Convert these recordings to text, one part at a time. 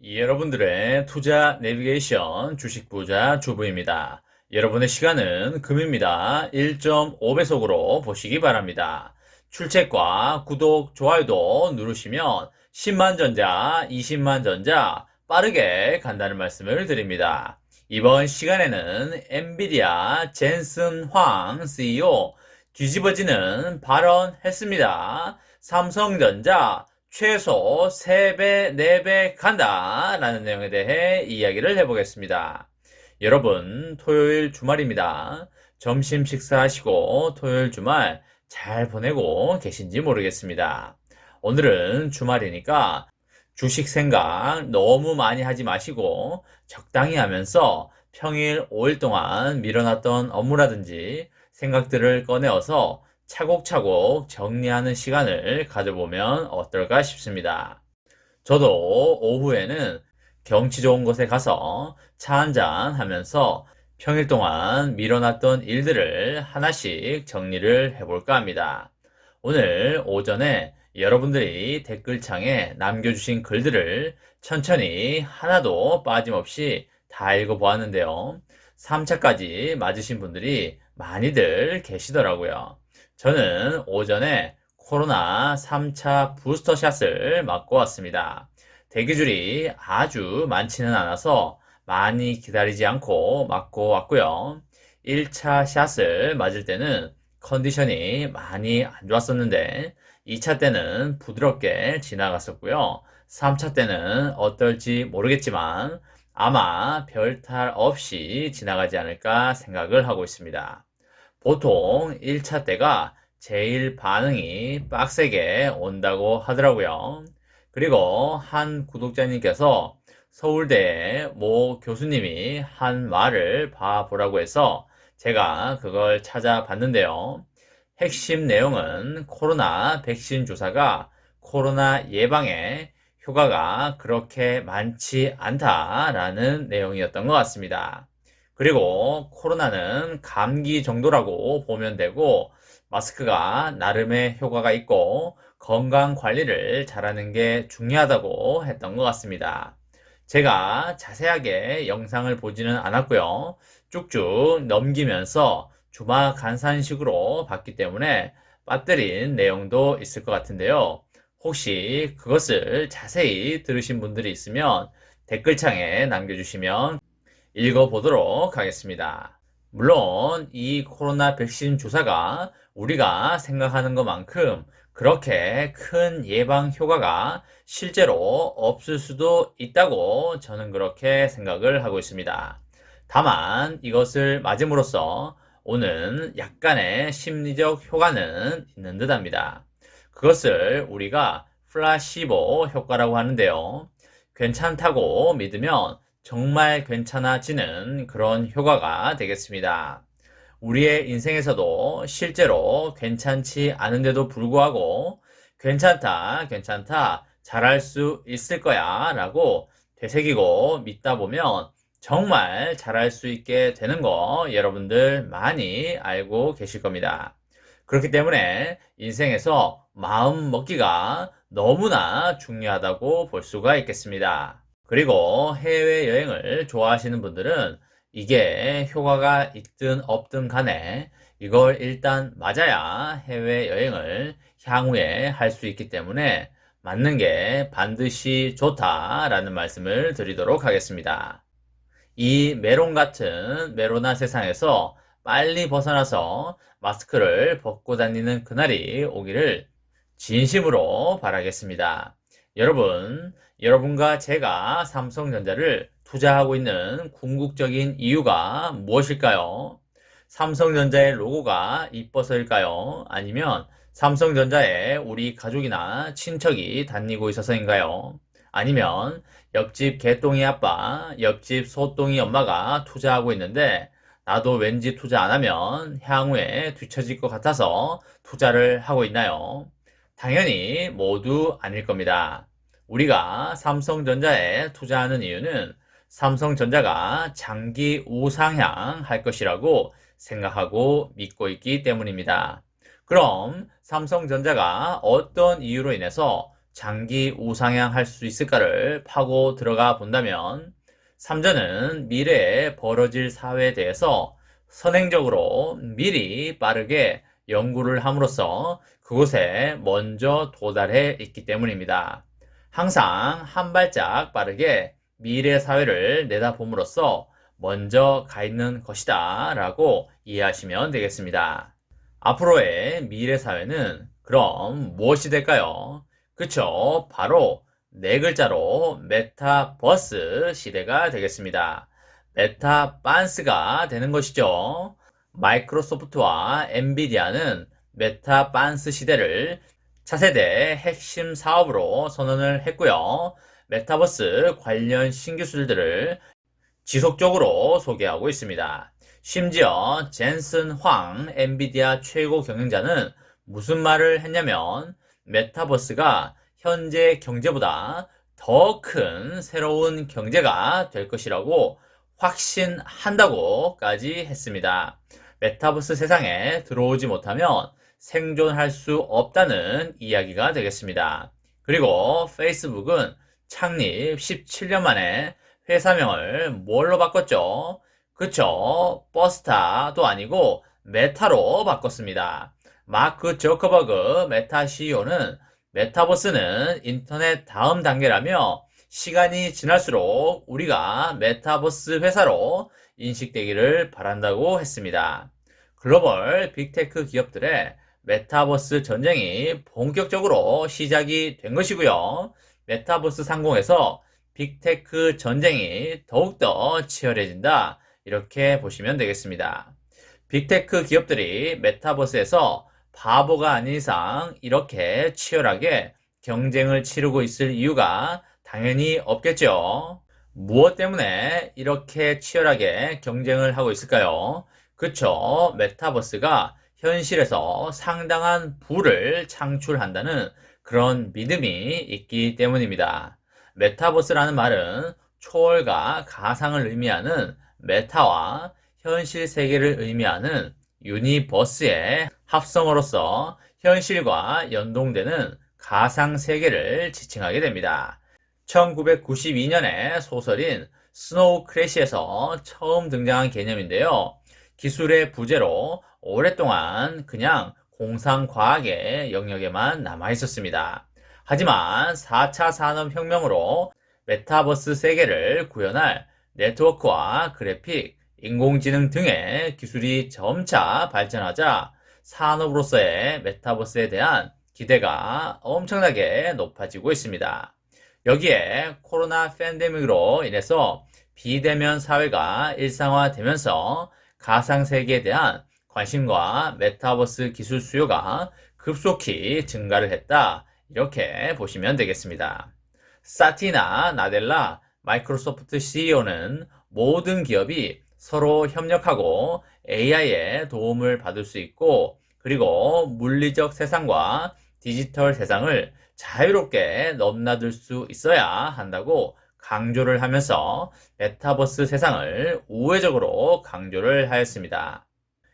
여러분들의 투자 내비게이션 주식부자 주부입니다. 여러분의 시간은 금입니다. 1.5배속으로 보시기 바랍니다. 출첵과 구독, 좋아요도 누르시면 10만 전자, 20만 전자 빠르게 간다는 말씀을 드립니다. 이번 시간에는 엔비디아 젠슨 황 CEO 뒤집어지는 발언했습니다. 삼성전자 최소 3배, 4배 간다 라는 내용에 대해 이야기를 해보겠습니다. 여러분, 토요일 주말입니다. 점심 식사하시고 토요일 주말 잘 보내고 계신지 모르겠습니다. 오늘은 주말이니까 주식 생각 너무 많이 하지 마시고 적당히 하면서 평일 5일 동안 밀어놨던 업무라든지 생각들을 꺼내어서 차곡차곡 정리하는 시간을 가져보면 어떨까 싶습니다. 저도 오후에는 경치 좋은 곳에 가서 차 한잔 하면서 평일 동안 밀어놨던 일들을 하나씩 정리를 해볼까 합니다. 오늘 오전에 여러분들이 댓글창에 남겨주신 글들을 천천히 하나도 빠짐없이 다 읽어보았는데요. 3차까지 맞으신 분들이 많이들 계시더라고요. 저는 오전에 코로나 3차 부스터샷을 맞고 왔습니다. 대기줄이 아주 많지는 않아서 많이 기다리지 않고 맞고 왔고요. 1차 샷을 맞을 때는 컨디션이 많이 안 좋았었는데 2차 때는 부드럽게 지나갔었고요. 3차 때는 어떨지 모르겠지만 아마 별탈 없이 지나가지 않을까 생각을 하고 있습니다. 보통 1차 때가 제일 반응이 빡세게 온다고 하더라고요. 그리고 한 구독자님께서 서울대의 모 교수님이 한 말을 봐보라고 해서 제가 그걸 찾아봤는데요. 핵심 내용은 코로나 백신 주사가 코로나 예방에 효과가 그렇게 많지 않다라는 내용이었던 것 같습니다. 그리고 코로나는 감기 정도라고 보면 되고 마스크가 나름의 효과가 있고 건강 관리를 잘하는 게 중요하다고 했던 것 같습니다. 제가 자세하게 영상을 보지는 않았고요. 쭉쭉 넘기면서 주마간산식으로 봤기 때문에 빠뜨린 내용도 있을 것 같은데요. 혹시 그것을 자세히 들으신 분들이 있으면 댓글창에 남겨주시면 읽어보도록 하겠습니다. 물론 이 코로나 백신 주사가 우리가 생각하는 것만큼 그렇게 큰 예방 효과가 실제로 없을 수도 있다고 저는 그렇게 생각을 하고 있습니다. 다만 이것을 맞음으로써 오는 약간의 심리적 효과는 있는 듯 합니다. 그것을 우리가 플라시보 효과라고 하는데요. 괜찮다고 믿으면 정말 괜찮아지는 그런 효과가 되겠습니다. 우리의 인생에서도 실제로 괜찮지 않은데도 불구하고 괜찮다, 괜찮다, 잘할 수 있을 거야 라고 되새기고 믿다 보면 정말 잘할 수 있게 되는 거 여러분들 많이 알고 계실 겁니다. 그렇기 때문에 인생에서 마음 먹기가 너무나 중요하다고 볼 수가 있겠습니다. 그리고 해외여행을 좋아하시는 분들은 이게 효과가 있든 없든 간에 이걸 일단 맞아야 해외여행을 향후에 할 수 있기 때문에 맞는 게 반드시 좋다라는 말씀을 드리도록 하겠습니다. 이 메론 같은 메로나 세상에서 빨리 벗어나서 마스크를 벗고 다니는 그날이 오기를 진심으로 바라겠습니다. 여러분, 여러분과 제가 삼성전자를 투자하고 있는 궁극적인 이유가 무엇일까요? 삼성전자의 로고가 이뻐서일까요? 아니면 삼성전자에 우리 가족이나 친척이 다니고 있어서인가요? 아니면 옆집 개똥이 아빠, 옆집 소똥이 엄마가 투자하고 있는데 나도 왠지 투자 안 하면 향후에 뒤처질 것 같아서 투자를 하고 있나요? 당연히 모두 아닐 겁니다. 우리가 삼성전자에 투자하는 이유는 삼성전자가 장기 우상향 할 것이라고 생각하고 믿고 있기 때문입니다. 그럼 삼성전자가 어떤 이유로 인해서 장기 우상향할 수 있을까를 파고 들어가 본다면, 3전은 미래에 벌어질 사회에 대해서 선행적으로 미리 빠르게 연구를 함으로써 그곳에 먼저 도달해 있기 때문입니다. 항상 한 발짝 빠르게 미래 사회를 내다봄으로써 먼저 가 있는 것이다 라고 이해하시면 되겠습니다. 앞으로의 미래 사회는 그럼 무엇이 될까요? 그쵸? 바로 네 글자로 메타버스 시대가 되겠습니다. 메타반스가 되는 것이죠. 마이크로소프트와 엔비디아는 메타반스 시대를 차세대 핵심 사업으로 선언을 했고요. 메타버스 관련 신기술들을 지속적으로 소개하고 있습니다. 심지어 젠슨 황 엔비디아 최고 경영자는 무슨 말을 했냐면 메타버스가 현재 경제보다 더 큰 새로운 경제가 될 것이라고 확신한다고까지 했습니다. 메타버스 세상에 들어오지 못하면 생존할 수 없다는 이야기가 되겠습니다. 그리고 페이스북은 창립 17년 만에 회사명을 뭘로 바꿨죠? 그쵸? 버스타도 아니고 메타로 바꿨습니다. 마크 저커버그 메타 CEO는 메타버스는 인터넷 다음 단계라며 시간이 지날수록 우리가 메타버스 회사로 인식되기를 바란다고 했습니다. 글로벌 빅테크 기업들의 메타버스 전쟁이 본격적으로 시작이 된 것이고요. 메타버스 상공에서 빅테크 전쟁이 더욱더 치열해진다. 이렇게 보시면 되겠습니다. 빅테크 기업들이 메타버스에서 바보가 아닌 이상 이렇게 치열하게 경쟁을 치르고 있을 이유가 당연히 없겠죠. 무엇 때문에 이렇게 치열하게 경쟁을 하고 있을까요? 그쵸? 메타버스가 현실에서 상당한 부를 창출한다는 그런 믿음이 있기 때문입니다. 메타버스라는 말은 초월과 가상을 의미하는 메타와 현실 세계를 의미하는 유니버스의 합성어로서 현실과 연동되는 가상 세계를 지칭하게 됩니다. 1992년에 소설인 스노우 크래시에서 처음 등장한 개념인데요. 기술의 부재로 오랫동안 그냥 공상과학의 영역에만 남아 있었습니다. 하지만 4차 산업혁명으로 메타버스 세계를 구현할 네트워크와 그래픽, 인공지능 등의 기술이 점차 발전하자 산업으로서의 메타버스에 대한 기대가 엄청나게 높아지고 있습니다. 여기에 코로나 팬데믹으로 인해서 비대면 사회가 일상화되면서 가상세계에 대한 관심과 메타버스 기술 수요가 급속히 증가를 했다. 이렇게 보시면 되겠습니다. 사티나 나델라 마이크로소프트 CEO는 모든 기업이 서로 협력하고 AI의 도움을 받을 수 있고 그리고 물리적 세상과 디지털 세상을 자유롭게 넘나들 수 있어야 한다고 강조를 하면서 메타버스 세상을 우회적으로 강조를 하였습니다.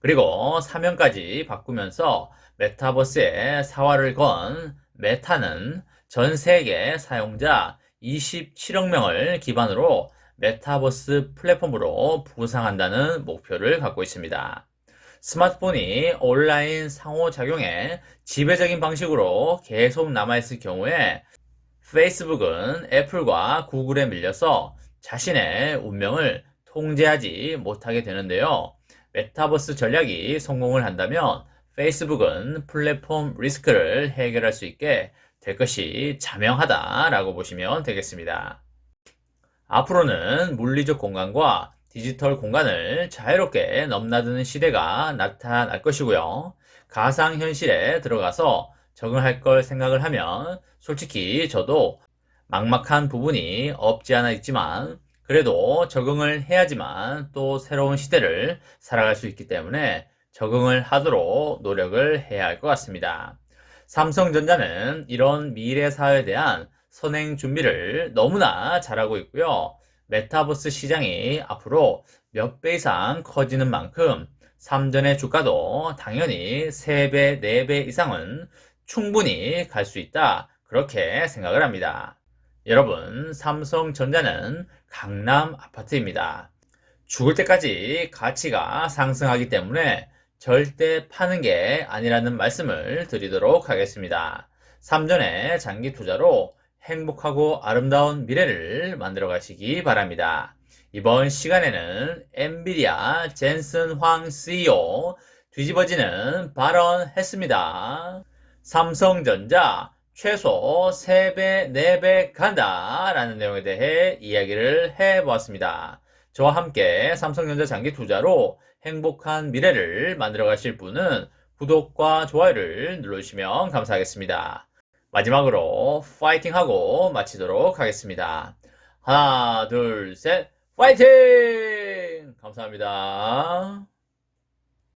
그리고 사명까지 바꾸면서 메타버스에 사활을 건 메타는 전 세계 사용자 27억 명을 기반으로 메타버스 플랫폼으로 부상한다는 목표를 갖고 있습니다. 스마트폰이 온라인 상호작용의 지배적인 방식으로 계속 남아있을 경우에 페이스북은 애플과 구글에 밀려서 자신의 운명을 통제하지 못하게 되는데요. 메타버스 전략이 성공을 한다면 페이스북은 플랫폼 리스크를 해결할 수 있게 될 것이 자명하다라고 보시면 되겠습니다. 앞으로는 물리적 공간과 디지털 공간을 자유롭게 넘나드는 시대가 나타날 것이고요. 가상현실에 들어가서 적응할 걸 생각을 하면 솔직히 저도 막막한 부분이 없지 않아 있지만 그래도 적응을 해야지만 또 새로운 시대를 살아갈 수 있기 때문에 적응을 하도록 노력을 해야 할 것 같습니다. 삼성전자는 이런 미래 사회에 대한 선행 준비를 너무나 잘하고 있고요. 메타버스 시장이 앞으로 몇 배 이상 커지는 만큼 삼전의 주가도 당연히 3배, 4배 이상은 충분히 갈 수 있다. 그렇게 생각을 합니다. 여러분, 삼성전자는 강남 아파트입니다. 죽을 때까지 가치가 상승하기 때문에 절대 파는 게 아니라는 말씀을 드리도록 하겠습니다. 3전의 장기 투자로 행복하고 아름다운 미래를 만들어 가시기 바랍니다. 이번 시간에는 엔비디아 젠슨 황 CEO 뒤집어지는 발언했습니다. 삼성전자 최소 3배, 4배 간다 라는 내용에 대해 이야기를 해보았습니다. 저와 함께 삼성전자 장기 투자로 행복한 미래를 만들어 가실 분은 구독과 좋아요를 눌러주시면 감사하겠습니다. 마지막으로 파이팅 하고 마치도록 하겠습니다. 하나, 둘, 셋, 파이팅! 감사합니다.